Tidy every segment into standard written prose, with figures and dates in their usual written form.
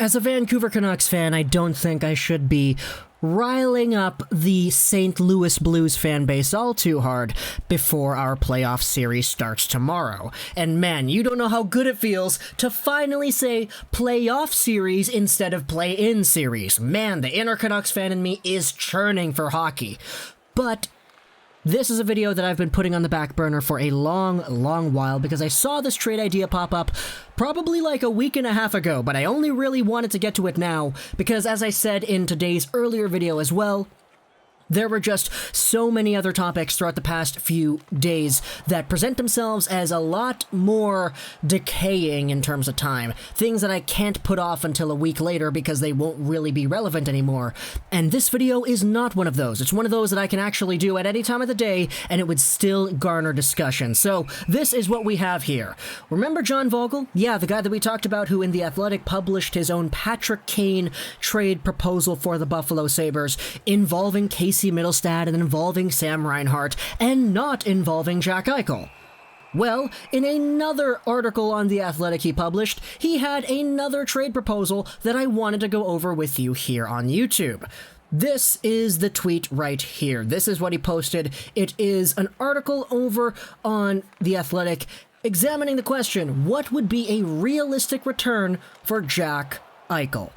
As a Vancouver Canucks fan, I don't think I should be riling up the St. Louis Blues fan base all too hard before our playoff series starts tomorrow. And man, you don't know how good it feels to finally say playoff series instead of play-in series. Man, the inner Canucks fan in me is churning for hockey. But this is a video that I've been putting on the back burner for a long while because I saw this trade idea pop up probably like a week and a half ago, but I only really wanted to get to it now because, as I said in today's earlier video as well, there were just so many other topics throughout the past few days that present themselves as a lot more decaying in terms of time. Things that I can't put off until a week later because they won't really be relevant anymore. And this video is not one of those. It's one of those that I can actually do at any time of the day and it would still garner discussion. So this is what we have here. Remember John Vogl? Yeah, the guy that we talked about who in The Athletic published his own Patrick Kane trade proposal for the Buffalo Sabres involving Casey Middlestad and involving Sam Reinhart and not involving Jack Eichel. Well, in another article on The Athletic he published, he had another trade proposal that I wanted to go over with you here on YouTube. This is the tweet right here. This is what he posted. It is an article over on The Athletic examining the question, what would be a realistic return for Jack Eichel?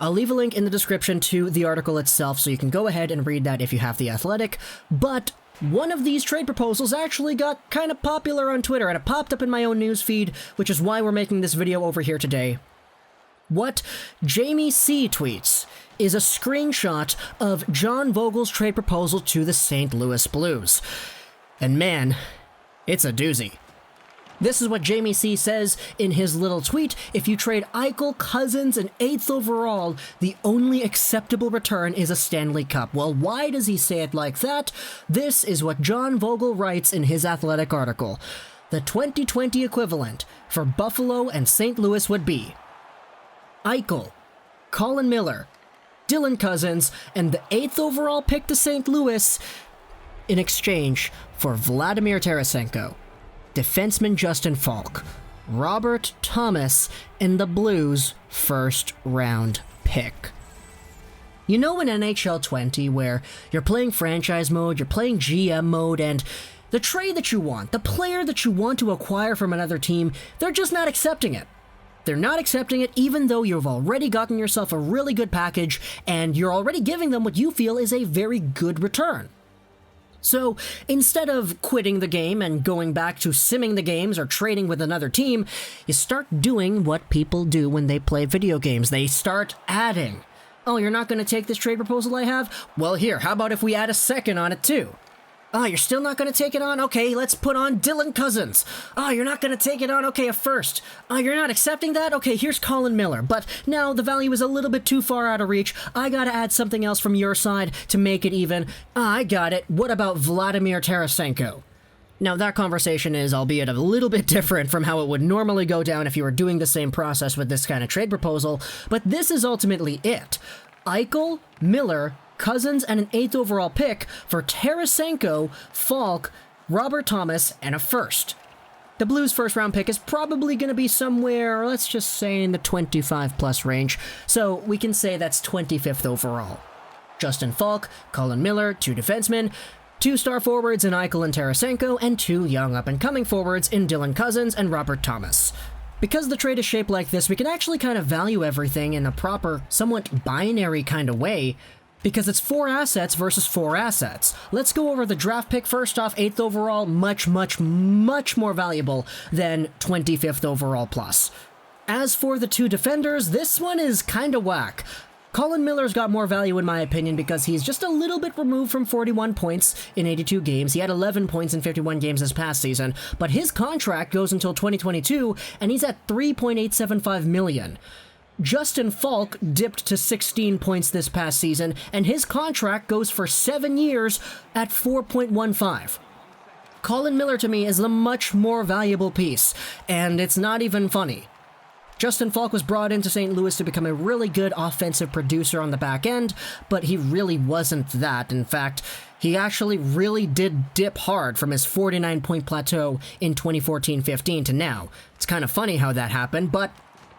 I'll leave a link in the description to the article itself so you can go ahead and read that if you have The Athletic, but one of these trade proposals actually got kind of popular on Twitter and it popped up in my own newsfeed, which is why we're making this video over here today. What Jamie C. tweets is a screenshot of John Vogel's trade proposal to the St. Louis Blues. And man, it's a doozy. This is what Jamie C. says in his little tweet. If you trade Eichel, Cozens, and 8th overall, the only acceptable return is a Stanley Cup. Well, why does he say it like that? This is what John Vogl writes in his Athletic article. The 2020 equivalent for Buffalo and St. Louis would be Eichel, Colin Miller, Dylan Cozens, and the 8th overall pick to St. Louis in exchange for Vladimir Tarasenko, defenseman Justin Faulk, Robert Thomas, and the Blues' first-round pick. You know in NHL 20 where you're playing franchise mode, you're playing GM mode, and the trade that you want, the player that you want to acquire from another team, they're just not accepting it. They're not accepting it even though you've already gotten yourself a really good package and you're already giving them what you feel is a very good return. So, instead of quitting the game and going back to simming the games or trading with another team, you start doing what people do when they play video games. They start adding. Oh, you're not going to take this trade proposal I have? Well, here, how about if we add a second on it too? Oh, you're still not going to take it on? Okay, let's put on Dylan Cozens. Oh, you're not going to take it on? Okay, a first. Oh, you're not accepting that? Okay, here's Colin Miller. But now the value is a little bit too far out of reach. I got to add something else from your side to make it even. I got it. What about Vladimir Tarasenko? Now, that conversation is, albeit a little bit different from how it would normally go down if you were doing the same process with this kind of trade proposal, but this is ultimately it. Eichel, Miller, Cozens, and an 8th overall pick for Tarasenko, Faulk, Robert Thomas, and a first. The Blues' first-round pick is probably going to be somewhere, let's just say, in the 25-plus range, so we can say that's 25th overall. Justin Faulk, Colin Miller, 2 defensemen, 2 star forwards in Eichel and Tarasenko, and 2 young up-and-coming forwards in Dylan Cozens and Robert Thomas. Because the trade is shaped like this, we can actually kind of value everything in a proper, somewhat binary kind of way, because it's 4 assets versus 4 assets. Let's go over the draft pick first off. 8th overall, much more valuable than 25th overall plus. As for the 2 defenders, this one is kinda whack. Colin Miller's got more value in my opinion because he's just a little bit removed from 41 points in 82 games. He had 11 points in 51 games this past season, but his contract goes until 2022, and he's at $3.875 million. Justin Faulk dipped to 16 points this past season, and his contract goes for 7 years at $4.15. Colin Miller to me is the much more valuable piece, and it's not even funny. Justin Faulk was brought into St. Louis to become a really good offensive producer on the back end, but he really wasn't that. In fact, he actually really did dip hard from his 49-point plateau in 2014-15 to now. It's kind of funny how that happened, but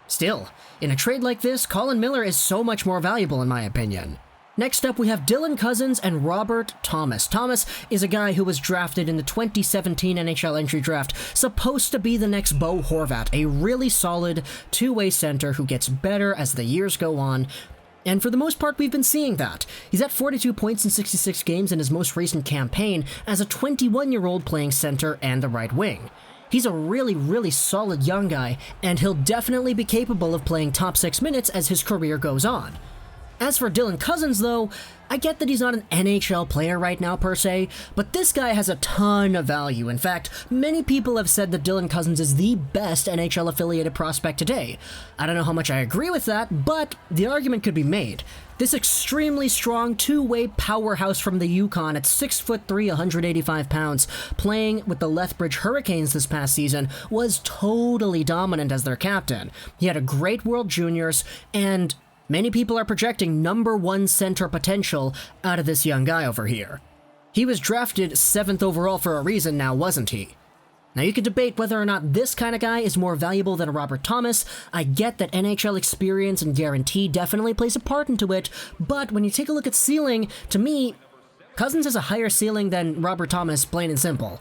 Still, in a trade like this, Colin Miller is so much more valuable in my opinion. Next up, we have Dylan Cozens and Robert Thomas. Thomas is a guy who was drafted in the 2017 NHL Entry Draft, supposed to be the next Bo Horvat, a really solid two-way center who gets better as the years go on. And for the most part, we've been seeing that. He's at 42 points in 66 games in his most recent campaign as a 21-year-old playing center and the right wing. He's a really solid young guy, and he'll definitely be capable of playing top 6 minutes as his career goes on. As for Dylan Cozens, though, I get that he's not an NHL player right now per se, but this guy has a ton of value. In fact, many people have said that Dylan Cozens is the best NHL-affiliated prospect today. I don't know how much I agree with that, but the argument could be made. This extremely strong two-way powerhouse from the Yukon at 6'3", 185 pounds, playing with the Lethbridge Hurricanes this past season, was totally dominant as their captain. He had a great World Juniors, and many people are projecting #1 center potential out of this young guy over here. He was drafted 7th overall for a reason now, wasn't he? Now you could debate whether or not this kind of guy is more valuable than a Robert Thomas. I get that NHL experience and guarantee definitely plays a part into it, but when you take a look at ceiling, to me, Cozens has a higher ceiling than Robert Thomas, plain and simple.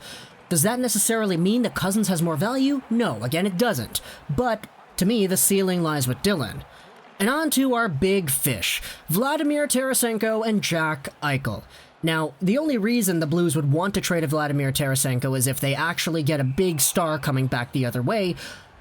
Does that necessarily mean that Cozens has more value? No, again it doesn't. But to me, the ceiling lies with Dylan. And on to our big fish, Vladimir Tarasenko and Jack Eichel. Now, the only reason the Blues would want to trade a Vladimir Tarasenko is if they actually get a big star coming back the other way,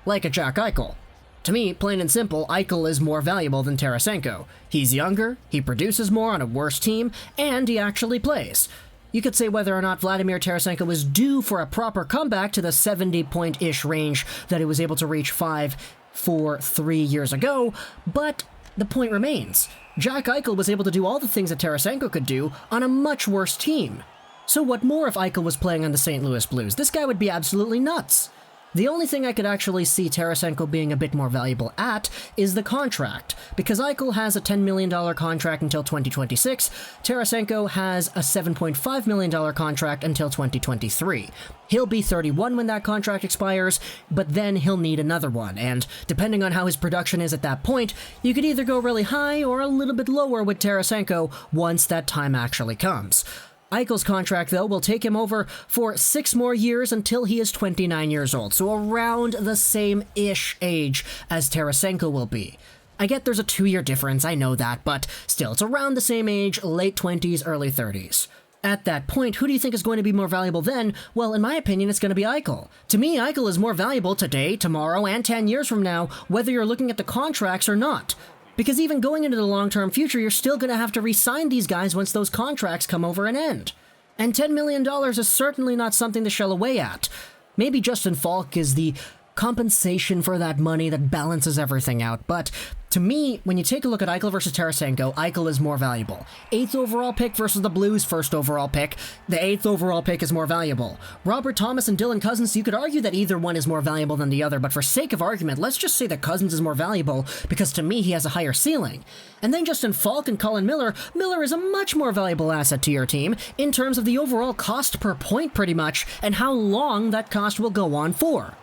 like a Jack Eichel. To me, plain and simple, Eichel is more valuable than Tarasenko. He's younger, he produces more on a worse team, and he actually plays. You could say whether or not Vladimir Tarasenko was due for a proper comeback to the 70-point-ish range that he was able to reach 3 years ago, but the point remains. Jack Eichel was able to do all the things that Tarasenko could do on a much worse team. So what more if Eichel was playing on the St. Louis Blues? This guy would be absolutely nuts. The only thing I could actually see Tarasenko being a bit more valuable at is the contract, because Eichel has a $10 million contract until 2026, Tarasenko has a $7.5 million contract until 2023. He'll be 31 when that contract expires, but then he'll need another one, and depending on how his production is at that point, you could either go really high or a little bit lower with Tarasenko once that time actually comes. Eichel's contract, though, will take him over for 6 more years until he is 29 years old, so around the same-ish age as Tarasenko will be. I get there's a 2-year difference, I know that, but still, it's around the same age, late 20s, early 30s. At that point, who do you think is going to be more valuable then? Well, in my opinion, it's going to be Eichel. To me, Eichel is more valuable today, tomorrow, and 10 years from now, whether you're looking at the contracts or not. Because even going into the long-term future, you're still going to have to re-sign these guys once those contracts come over an end. And $10 million is certainly not something to shell away at. Maybe Justin Faulk is the compensation for that money that balances everything out, but to me, when you take a look at Eichel versus Tarasenko, Eichel is more valuable. 8th overall pick versus the Blues' 1st overall pick, the 8th overall pick is more valuable. Robert Thomas and Dylan Cozens, you could argue that either one is more valuable than the other, but for sake of argument, let's just say that Cozens is more valuable because to me he has a higher ceiling. And then Justin Faulk and Colin Miller, Miller is a much more valuable asset to your team in terms of the overall cost per point pretty much, and how long that cost will go on for.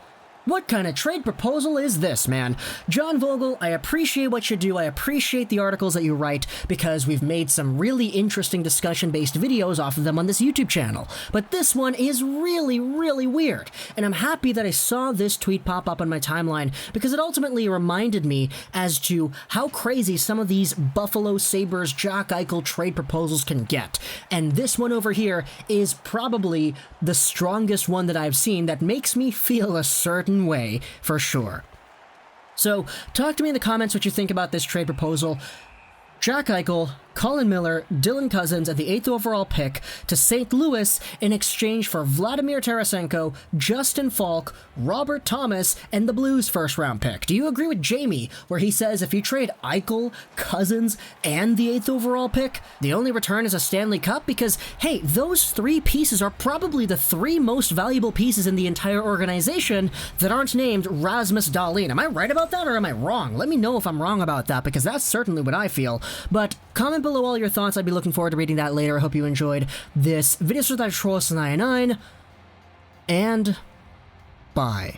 What kind of trade proposal is this, man? John Vogl, I appreciate what you do, I appreciate the articles that you write, because we've made some really interesting discussion-based videos off of them on this YouTube channel. But this one is really weird, and I'm happy that I saw this tweet pop up on my timeline, because it ultimately reminded me as to how crazy some of these Buffalo Sabres Jack Eichel trade proposals can get. And this one over here is probably the strongest one that I've seen that makes me feel a certain way, for sure. So, talk to me in the comments what you think about this trade proposal. Jack Eichel, Colin Miller, Dylan Cozens at the 8th overall pick to St. Louis in exchange for Vladimir Tarasenko, Justin Faulk, Robert Thomas, and the Blues' 1st-round pick. Do you agree with Jamie, where he says if you trade Eichel, Cozens, and the 8th overall pick, the only return is a Stanley Cup? Because, hey, those 3 pieces are probably the 3 most valuable pieces in the entire organization that aren't named Rasmus Dahlin. Am I right about that, or am I wrong? Let me know if I'm wrong about that, because that's certainly what I feel. But comment below all your thoughts. I'd be looking forward to reading that later. I hope you enjoyed this video. So that's Trollus 99, and bye.